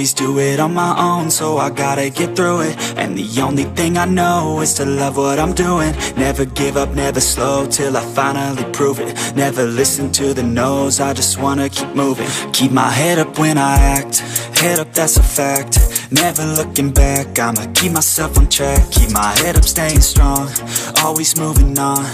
always do it on my own, so I gotta get through it. And the only thing I know is to love what I'm doing. Never give up, never slow, till I finally prove it. Never listen to the no's, I just wanna keep moving. Keep my head up when I act, head up, that's a fact. Never looking back, I'ma keep myself on track. Keep my head up, staying strong, always moving on.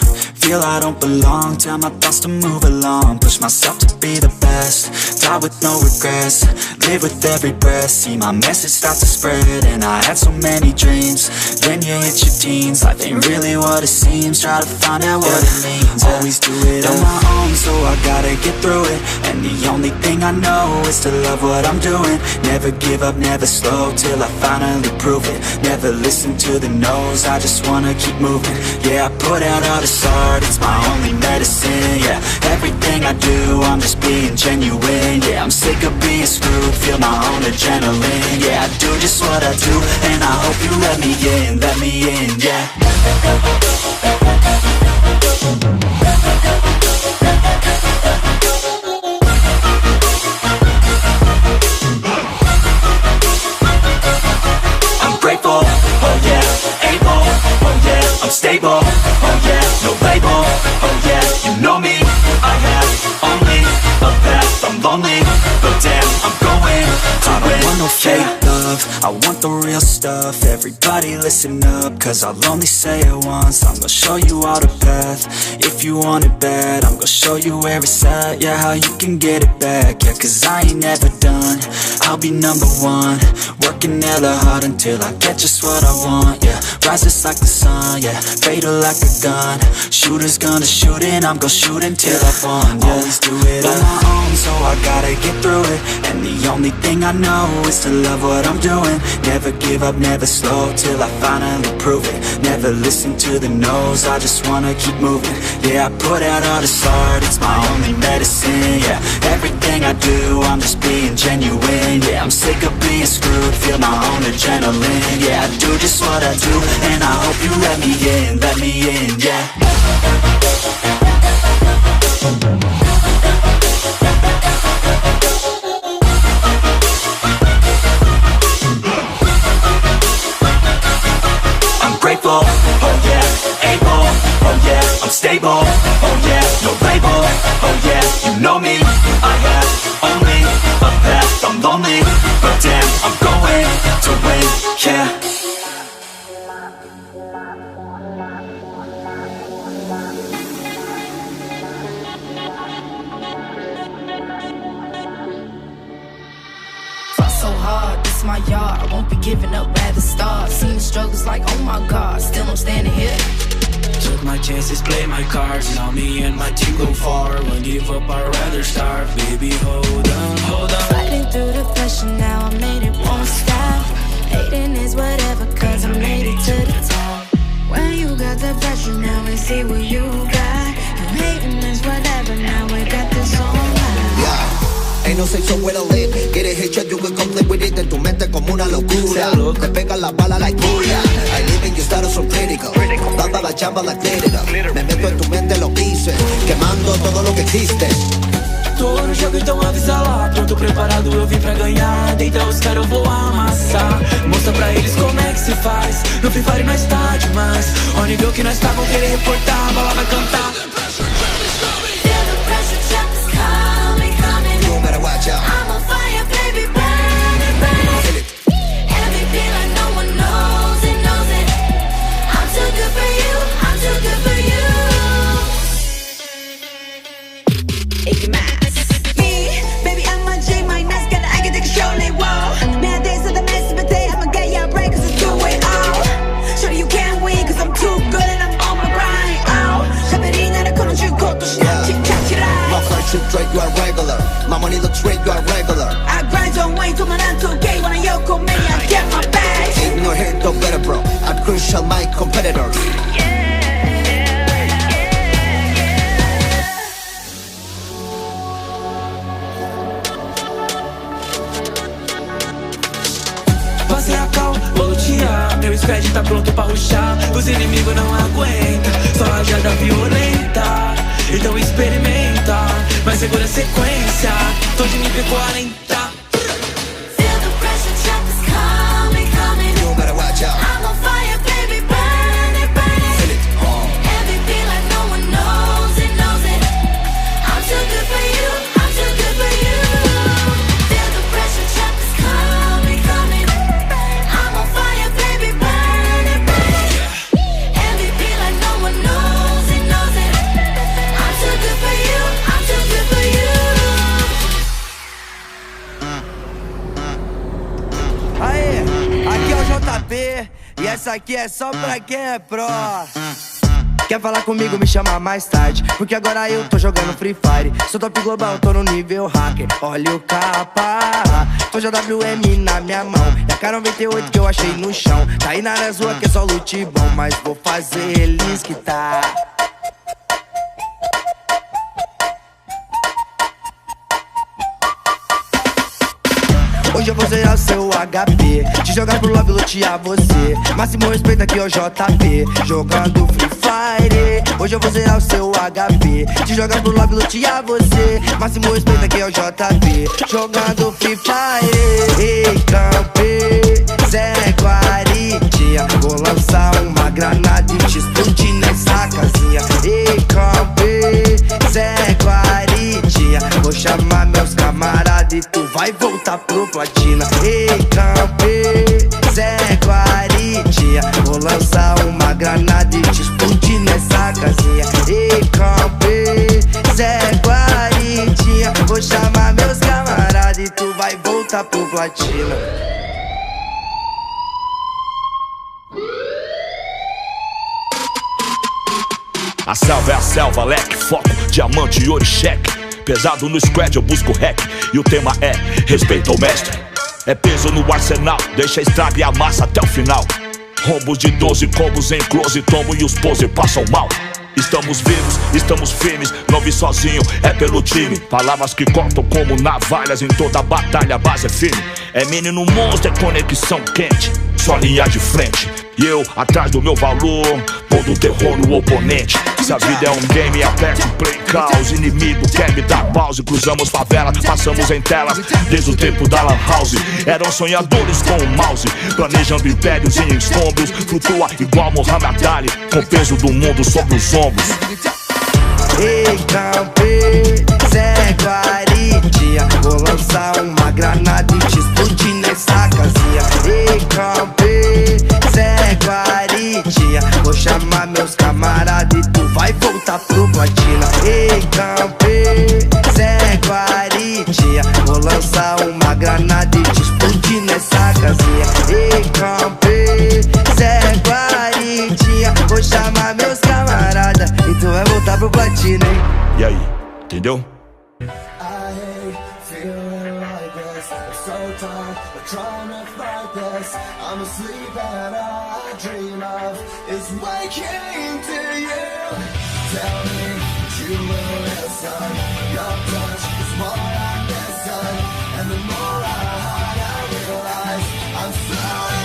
Feel I don't belong, tell my thoughts to move along. Push myself to be the best, die with no regrets. Live with every breath, see my message start to spread. And I had so many dreams, then you hit your teens. Life ain't really what it seems, try to find out what it means. Always do it on my own, so I gotta get through it. And the only thing I know is to love what I'm doing. Never give up, never slow, till I finally prove it. Never listen to the no's, I just wanna keep moving. Yeah, I put out all this art, it's my only medicine. Yeah, everything I do, I'm just being genuine. Yeah, I'm sick of being screwed, feel my own adrenaline. Yeah, I do just what I do, and I hope you let me in, yeah. I'm grateful, oh yeah, able, oh yeah, I'm stable, oh yeah, no label, oh yeah, you know me, I have only a path, I'm lonely, but damn, I'm going to win. I don't want no fake love, I want the real stuff. Everybody listen up, cause I'll only say it once. I'm gonna show you all the path, if you want it bad. I'm gonna show you where it's at, yeah, how you can get it back. Yeah, cause I ain't never done, I'll be number one. Working hella hard until I get just what I want, yeah. Rises like the sun, yeah, fatal like a gun. Shooters gonna shoot and I'm gonna shoot until I won, yeah. Always do it on my own, so I gotta get through it. And the only thing I know is to love what I'm doing. Never give up, never slow, till I finally prove it. Never listen to the no's, I just wanna keep moving. Yeah, I put out all this art, it's my only medicine. Yeah, everything I do, I'm just being genuine. Yeah, I'm sick of being screwed, feel my own adrenaline. Yeah, I do just what I do, and I hope you let me in, yeah. I'm grateful, oh yeah, able, oh yeah, I'm stable, oh yeah, no label, oh yeah, you know me, I have only a path, I'm lonely, but damn, I'm going to win, yeah. So hard, this is my yard, I won't be giving up, rather start. Seen struggles like, oh my god, still I'm standing here. Took my chances, play my cards. Now me and my team go far. Won't give up, I'd rather starve. Baby, hold on, hold on. Fighting through the pressure, now I made it, won't stop. Hating is whatever, cause I made it to the top. When you got the pressure, now we see what you got. You hating is whatever, now we got this on live. Yeah. Ain't no safe somewhere to live. Get it headshot, you can complete with it. En tu mente como una locura. Te pega la bala like Buddha. I live in your status so critical. Bamba la chamba like glitter. Me meto en tu mente lo que hice, quemando todo lo que existe. Tô no jogo, então avisa lá. Pronto, preparado, eu vim pra ganhar. Deita os caras, eu vou amassar. Mostra pra eles como é que se faz. No Free Fire nós tá demais. O nível que nós tá, vão querer reportar. A bala vai cantar. Watch out. I'm on fire, baby, burning, burning. MVP like no one knows it, knows it. I'm too good for you, I'm too good for you. Ike Mas. Me, baby, I'm a J, my nice girl, I can take control, they won't. Man, days of the mess, but they, I'ma get ya break, cause it's two way out. Surely you can't win, cause I'm too good and I'm on my grind. Oh, 샤베리 나를 걸어주고 또 신나치 catch이라. My friendship straight, you are regular. My money looks straight, you are regular. I grind on way, 도만 안 통해. When I yoko, man, I get my bag. Ain't no hate, no better, bro. I'm crucial, my competitors. Você a cal, vou lutear. Meu squad tá pronto pra rushar. Os inimigos não aguentam, só rajada violenta. Então experimenta, mas segura a sequência. Tô de nível 40. Feel the pressure. HP, e essa aqui é só pra quem é pro. Quer falar comigo, me chama mais tarde, porque agora eu tô jogando Free Fire. Sou top global, tô no nível hacker. Olha o capa, tô JWM na minha mão. E a K98 que eu achei no chão. Tá aí na rua que é só loot bom, mas vou fazer eles que tá. Hoje eu vou zerar o seu HP, te jogar pro lobby, lutear você. Máximo respeito aqui, ó, JP, jogando Free Fire. Hoje eu vou zerar o seu HP, te jogar pro lobby, lutear você. Máximo respeito aqui, ó, JP, jogando Free Fire. Ei, campe, Zé Guaritinha, vou lançar uma granada e te explodir nessa casinha. Ei, campe, Zé Guaritinha, vou chamar meus camaradas e tu vai voltar pro platina. Ei, campe, Zé Guaritinha, vou lançar uma granada e te explodir nessa casinha. Ei, campe, Zé Guaritinha, vou chamar meus camaradas e tu vai voltar pro platina. A selva é a selva, leque, foco, diamante, ouro e cheque. Pesado no squad, eu busco hack. E o tema é respeito ao mestre. É peso no arsenal, deixa a estrada e a massa até o final. Rombos de 12 combos em close, tomo e os pose passam mal. Estamos vivos, estamos firmes, não vi sozinho, é pelo time. Palavras que cortam como navalhas, em toda batalha a base é firme. É menino monstro, é conexão quente, só linha de frente. E eu, atrás do meu valor, pondo terror no oponente. Se a vida é um game, aperto play caos. Inimigo quer me dar pause. Cruzamos favela, passamos em telas desde o tempo da lan house. Eram sonhadores com o mouse, planejando impérios em escombros. Flutua igual Muhammad Ali, com o peso do mundo sobre os ombros. Ei, campe, Zé Guaritinha, vou lançar uma granada e te explodir nessa casinha. Ei, campe, Zé Guaritinha, vou chamar meus camaradas e tu vai voltar pro platina. Ei, campe, Zé Guaritinha, vou lançar uma granada e te explodir nessa casinha. Ei, campe, Zé Guaritinha, vou chamar meus camaradas e tu vai voltar pro platina, hein? E aí, entendeu? I'm asleep and all I dream of is waking to you. Tell me that you will listen. Your touch is more like the sun, and the more I hide, I realize I'm sorry.